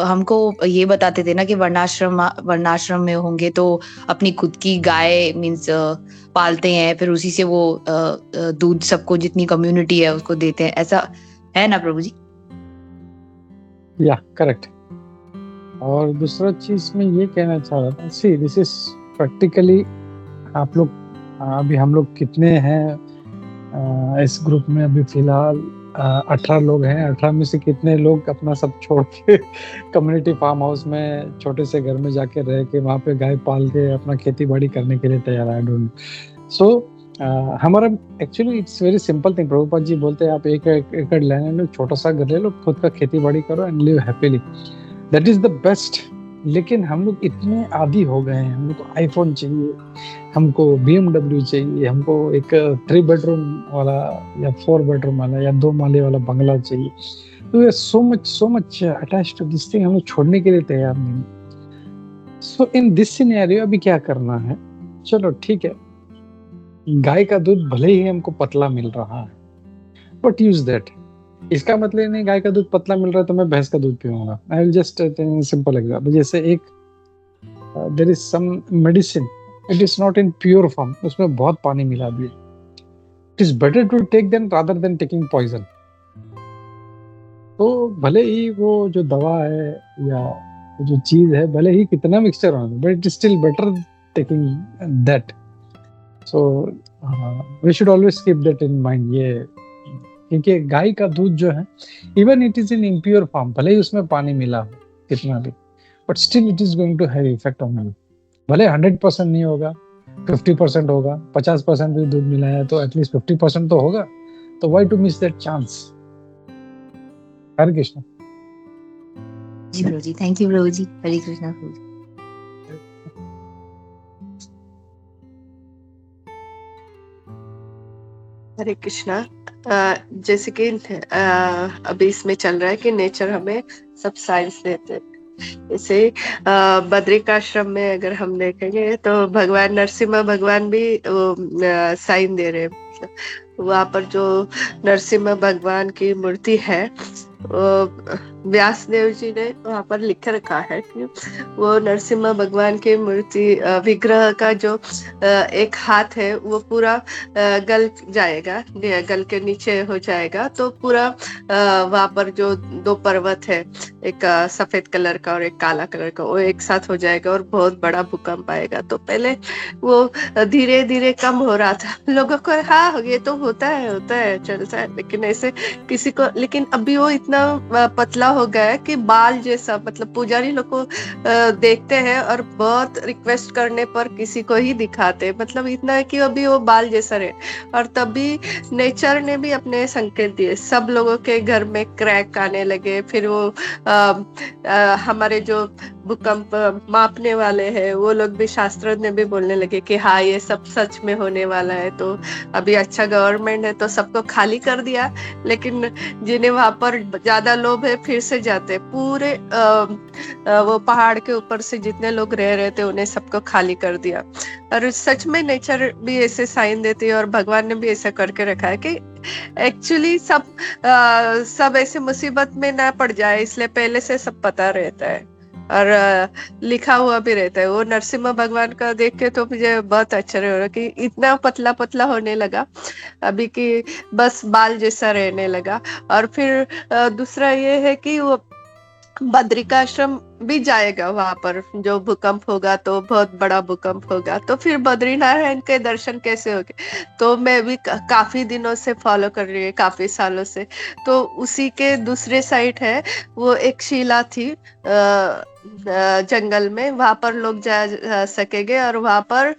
[SPEAKER 5] हमको ये बताते थे ना कि वर्णाश्रम में होंगे तो अपनी खुद की गाय मीन्स पालते हैं, फिर उसी से वो दूध सबको जितनी कम्युनिटी है उसको देते हैं, ऐसा है ना प्रभु जी?
[SPEAKER 2] या करेक्ट। और दूसरा चीज में ये कहना चाह रहा था, सी दिस इज प्रैक्टिकली आप लोग अभी हम लोग कितने हैं इस ग्रुप में, अभी फिलहाल 18 लोग हैं। 18 में से कितने लोग अपना सब छोड़ के कम्युनिटी फार्म हाउस में छोटे से घर में जाके रह के वहाँ पे गाय पाल के अपना खेती बाड़ी करने के लिए तैयार है। सो हमारा actually it's very simple thing. Prabhupada ji बोलते हैं आप एक एकड़ लेने लो, छोटा सा घर ले लो, खुद का खेती बाड़ी करो and live happily, that is the best. लेकिन हम लोग इतने आदी हो गए हैं, हम लोग को आईफोन चाहिए, हमको BMW चाहिए, हमको एक 3 बेडरूम वाला या 4 बेडरूम वाला या 2 माले वाला बंगला चाहिए। तो ये so much attached to this thing, हम लोग छोड़ने के लिए तैयार नहीं। सो इन दिस सिनेरियो अभी क्या करना है, चलो ठीक है, गाय का दूध भले ही हमको पतला मिल रहा है बट यूज दैट। इसका मतलब नहीं गाय का दूध पतला मिल रहा है तो मैं भैंस का दूध पीऊंगा। I will just simple example, जैसे एक there is some medicine, it is not in pure form, उसमें बहुत पानी मिला दिया। It is better to take them rather than taking poison. तो भले ही वो जो दवा है या जो चीज है, भले ही कितना मिक्सचर हो, but it is still better taking that. So we should always keep that in mind. ये क्योंकि गाय का दूध जो है, even it is in impure form, भले ही उसमें पानी मिला हो कितना भी, but still it is going to have effect on you. भले 100% नहीं होगा, 50% होगा, 50% भी दूध मिला है तो एटलीस्ट 50% तो होगा। तो why to miss that chance? Hare Krishna
[SPEAKER 5] ji Prabhu ji, thank you Prabhu ji. Hare Krishna Prabhu ji.
[SPEAKER 6] Hare Krishna. जैसे कि अभी इसमें चल रहा है कि नेचर हमें सब साइंस देते हैं। जैसे बद्रिकाश्रम में अगर हम देखेंगे तो भगवान नरसिम्हा भगवान भी साइन दे रहे हैं। वहाँ पर जो नरसिम्हा भगवान की मूर्ति है, व्यास देव जी ने वहाँ पर लिख रखा है कि वो नरसिम्हा भगवान की मूर्ति विग्रह का जो एक हाथ है वो पूरा गल जाएगा, गल के नीचे हो जाएगा। तो पूरा वहाँ पर जो 2 पर्वत है, एक सफेद कलर का और एक काला कलर का, वो एक साथ हो जाएगा और बहुत बड़ा भूकंप आएगा। तो पहले वो धीरे धीरे कम हो रहा था, लोगों को हाँ ये तो होता है चलता है, लेकिन ऐसे किसी को, लेकिन अभी वो इतना इतना पतला हो गया है कि बाल जैसा, मतलब पुजारी लोग को देखते हैं और बहुत रिक्वेस्ट करने पर किसी को ही दिखाते, मतलब इतना है कि अभी वो बाल जैसा रहे। और तभी नेचर ने भी अपने संकेत दिए, सब लोगों के घर में क्रैक आने लगे। फिर वो हमारे जो भूकंप मापने वाले हैं वो लोग भी, शास्त्र ने भी बोलने लगे कि हाँ ये सब सच में होने वाला है। तो अभी अच्छा गवर्नमेंट है तो सबको खाली कर दिया, लेकिन जिन्हें वहां पर ज्यादा लोग है फिर से जाते, पूरे वो पहाड़ के ऊपर से जितने लोग रह रहे थे उन्हें सबको खाली कर दिया। और सच में नेचर भी ऐसे साइन देती है और भगवान ने भी ऐसा करके रखा है कि एक्चुअली सब ऐसे मुसीबत में ना पड़ जाए, इसलिए पहले से सब पता रहता है और लिखा हुआ भी रहता है। वो नरसिम्हा भगवान का देख के तो मुझे बहुत आश्चर्य हो रहा कि इतना पतला पतला होने लगा अभी कि बस बाल जैसा रहने लगा। और फिर दूसरा ये है कि वो बद्रिकाश्रम भी जाएगा, वहां पर जो भूकंप होगा तो बहुत बड़ा भूकंप होगा, तो फिर बद्रीनारायण के दर्शन कैसे होंगे। तो मैं भी काफी दिनों से फॉलो कर रही हूँ, काफी सालों से। तो उसी के दूसरे साइड है वो एक शिला थी जंगल में, वहां पर लोग जा सकेंगे और वहां पर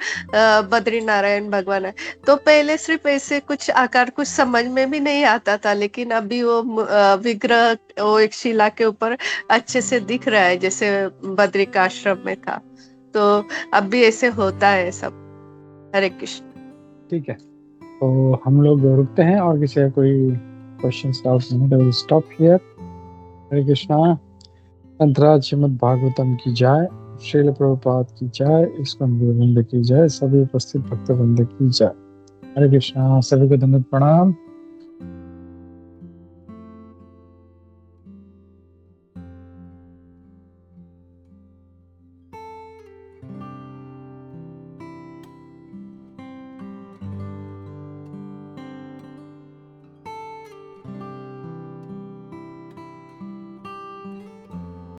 [SPEAKER 6] बद्रीनारायण भगवान है। तो पहले सिर्फ ऐसे कुछ आकार कुछ समझ में भी नहीं आता था, लेकिन अभी वो विग्रह वो एक शिला के ऊपर अच्छे से दिख रहा है जैसे बद्रिकाश्रम में था। तो अब भी ऐसे होता है सब। हरे कृष्ण।
[SPEAKER 2] ठीक है, तो हम लोग रुकते हैं और किसी का कोई क्वेश्चंस डाउट्स नहीं तो स्टॉप हियर। हरे कृष्णा। अंतराज श्रीमद् भागवतम की जय, श्रील प्रभुपाद की जय, इस्कॉन गुरुवृंद की जय, सभी उपस्थित भक्त वृंद की जय। हरे कृष्णा। सभी को धन्यवाद, प्रणाम।